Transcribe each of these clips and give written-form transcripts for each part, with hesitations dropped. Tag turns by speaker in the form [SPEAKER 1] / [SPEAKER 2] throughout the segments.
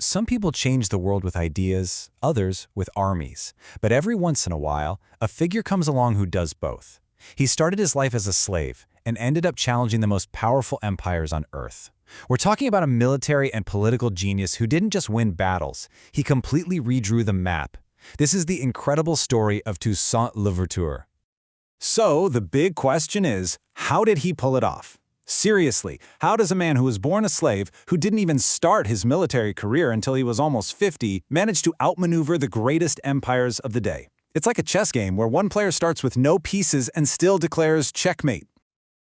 [SPEAKER 1] Some people change the world with ideas, others with armies. But every once in a while, a figure comes along who does both. He started his life as a slave and ended up challenging the most powerful empires on Earth. We're talking about a military and political genius who didn't just win battles, he completely redrew the map. This is the incredible story of Toussaint Louverture.
[SPEAKER 2] So, the big question is, how did he pull it off? Seriously, how does a man who was born a slave, who didn't even start his military career until he was almost 50, manage to outmaneuver the greatest empires of the day? It's like a chess game where one player starts with no pieces and still declares checkmate.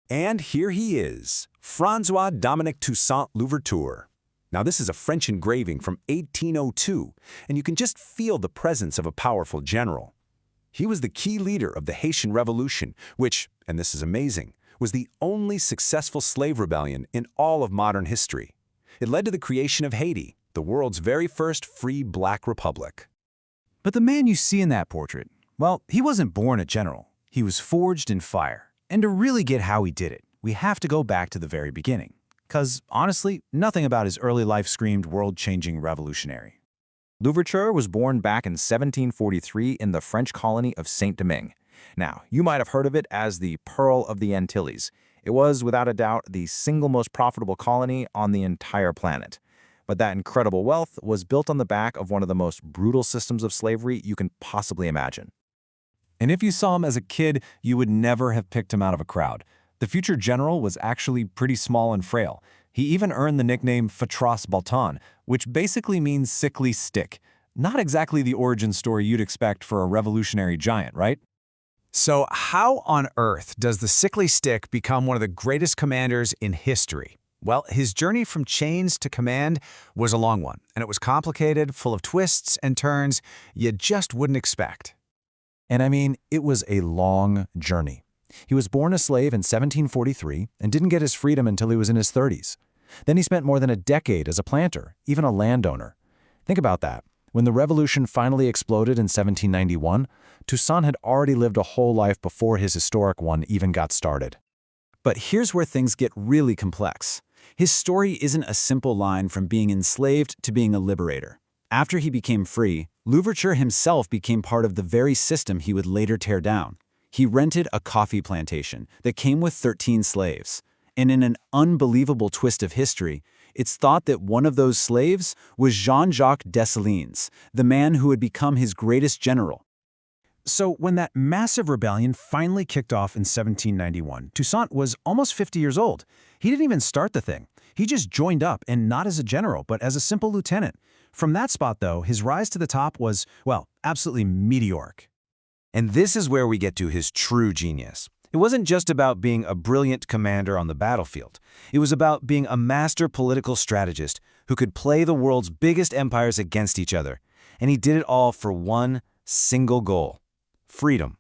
[SPEAKER 2] And here he is, François-Dominique Toussaint Louverture. Now this is a French engraving from 1802, and you can just feel the presence of a powerful general. He was the key leader of the Haitian Revolution, which, and this is amazing, was the only successful slave rebellion in all of modern history. It led to the creation of Haiti, the world's very first free black republic.
[SPEAKER 3] But the man you see in that portrait, well, he wasn't born a general. He was forged in fire. And to really get how he did it, we have to go back to the very beginning. 'Cause honestly, nothing about his early life screamed world-changing revolutionary. Louverture was born back in 1743 in the French colony of Saint-Domingue. Now, you might have heard of it as the Pearl of the Antilles. It was, without a doubt, the single most profitable colony on the entire planet. But that incredible wealth was built on the back of one of the most brutal systems of slavery you can possibly imagine.
[SPEAKER 1] And if you saw him as a kid, you would never have picked him out of a crowd. The future general was actually pretty small and frail. He even earned the nickname Fatras Baltan, which basically means sickly stick. Not exactly the origin story you'd expect for a revolutionary giant, right?
[SPEAKER 2] So how on earth does the sickly stick become one of the greatest commanders in history? Well, his journey from chains to command was a long one, and it was complicated, full of twists and turns you just wouldn't expect.
[SPEAKER 1] And I mean, it was a long journey. He was born a slave in 1743 and didn't get his freedom until he was in his 30s. Then he spent more than a decade as a planter, even a landowner. Think about that. When the revolution finally exploded in 1791, Toussaint had already lived a whole life before his historic one even got started. But here's where things get really complex. His story isn't a simple line from being enslaved to being a liberator. After he became free, Louverture himself became part of the very system he would later tear down. He rented a coffee plantation that came with 13 slaves. And in an unbelievable twist of history, it's thought that one of those slaves was Jean-Jacques Dessalines, the man who had become his greatest general.
[SPEAKER 3] So when that massive rebellion finally kicked off in 1791, Toussaint was almost 50 years old. He didn't even start the thing. He just joined up, and not as a general, but as a simple lieutenant. From that spot, though, his rise to the top was, well, absolutely meteoric.
[SPEAKER 1] And this is where we get to his true genius. It wasn't just about being a brilliant commander on the battlefield. It was about being a master political strategist who could play the world's biggest empires against each other. And he did it all for one single goal: freedom.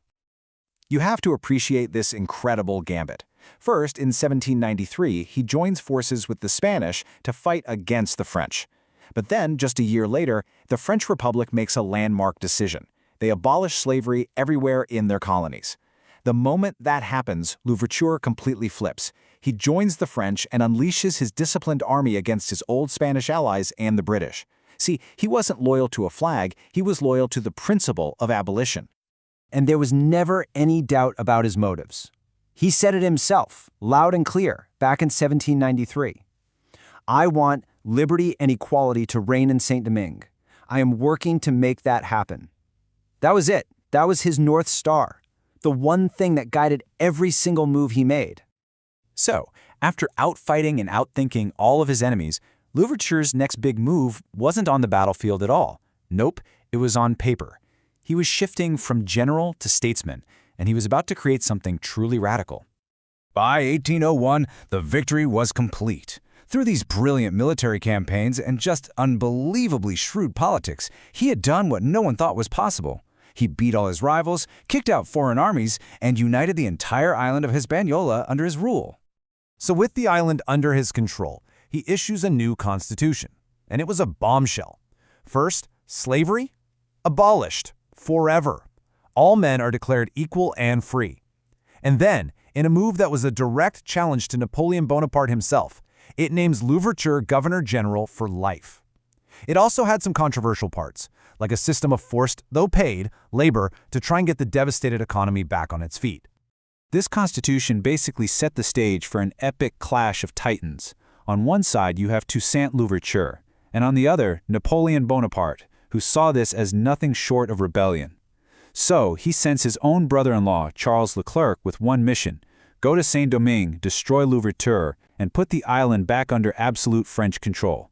[SPEAKER 1] You have to appreciate this incredible gambit. First, in 1793, he joins forces with the Spanish to fight against the French. But then, just a year later, the French Republic makes a landmark decision. They abolish slavery everywhere in their colonies. The moment that happens, Louverture completely flips. He joins the French and unleashes his disciplined army against his old Spanish allies and the British. See, he wasn't loyal to a flag, he was loyal to the principle of abolition. And there was never any doubt about his motives. He said it himself, loud and clear, back in 1793. "I want liberty and equality to reign in Saint-Domingue. I am working to make that happen." That was it. That was his North Star. The one thing that guided every single move he made. So, after outfighting and outthinking all of his enemies, Louverture's next big move wasn't on the battlefield at all. Nope, it was on paper. He was shifting from general to statesman, and he was about to create something truly radical.
[SPEAKER 3] By 1801, the victory was complete. Through these brilliant military campaigns and just unbelievably shrewd politics, he had done what no one thought was possible. He beat all his rivals, kicked out foreign armies, and united the entire island of Hispaniola under his rule.
[SPEAKER 1] So with the island under his control, he issues a new constitution, and it was a bombshell. First, slavery? Abolished. Forever. All men are declared equal and free. And then, in a move that was a direct challenge to Napoleon Bonaparte himself, it names Louverture Governor General for life.
[SPEAKER 3] It also had some controversial parts, like a system of forced, though paid, labor to try and get the devastated economy back on its feet. This constitution basically set the stage for an epic clash of titans. On one side, you have Toussaint Louverture, and on the other, Napoleon Bonaparte, who saw this as nothing short of rebellion. So, he sends his own brother-in-law, Charles Leclerc, with one mission: go to Saint-Domingue, destroy Louverture, and put the island back under absolute French control.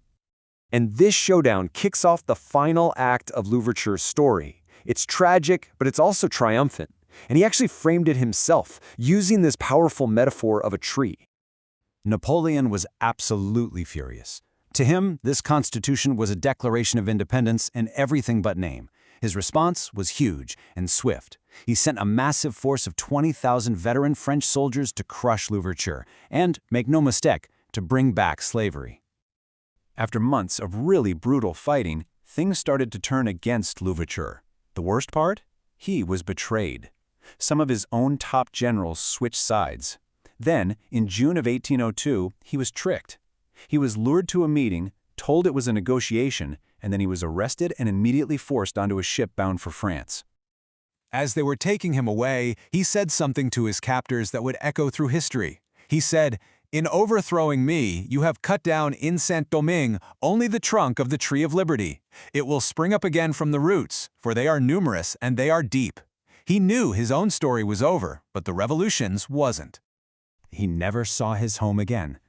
[SPEAKER 1] And this showdown kicks off the final act of Louverture's story. It's tragic, but it's also triumphant. And he actually framed it himself, using this powerful metaphor of a tree.
[SPEAKER 3] Napoleon was absolutely furious. To him, this constitution was a declaration of independence in everything but name. His response was huge and swift. He sent a massive force of 20,000 veteran French soldiers to crush Louverture and, make no mistake, to bring back slavery. After months of really brutal fighting, things started to turn against Louverture. The worst part? He was betrayed. Some of his own top generals switched sides. Then, in June of 1802, he was tricked. He was lured to a meeting, told it was a negotiation, and then he was arrested and immediately forced onto a ship bound for France. As they were taking him away, he said something to his captors that would echo through history. He said, "In overthrowing me, you have cut down in Saint-Domingue only the trunk of the tree of liberty. It will spring up again from the roots, for they are numerous and they are deep." He knew his own story was over, but the revolution's wasn't. He never saw his home again.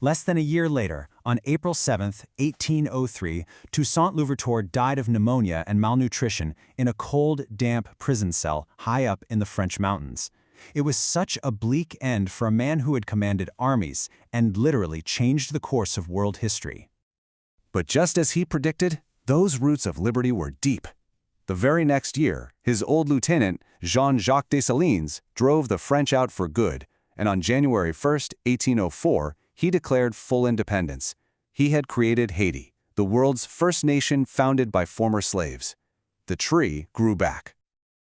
[SPEAKER 3] Less than a year later, on April 7, 1803, Toussaint Louverture died of pneumonia and malnutrition in a cold, damp prison cell high up in the French mountains. It was such a bleak end for a man who had commanded armies and literally changed the course of world history. But just as he predicted, those roots of liberty were deep. The very next year, his old lieutenant, Jean-Jacques Dessalines, drove the French out for good, and on January 1, 1804, he declared full independence. He had created Haiti, the world's first nation founded by former slaves. The tree grew back.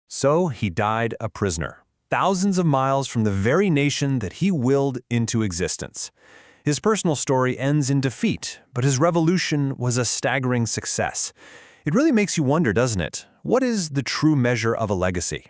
[SPEAKER 4] So he died a prisoner, thousands of miles from the very nation that he willed into existence. His personal story ends in defeat, but his revolution was a staggering success. It really makes you wonder, doesn't it? What is the true measure of a legacy?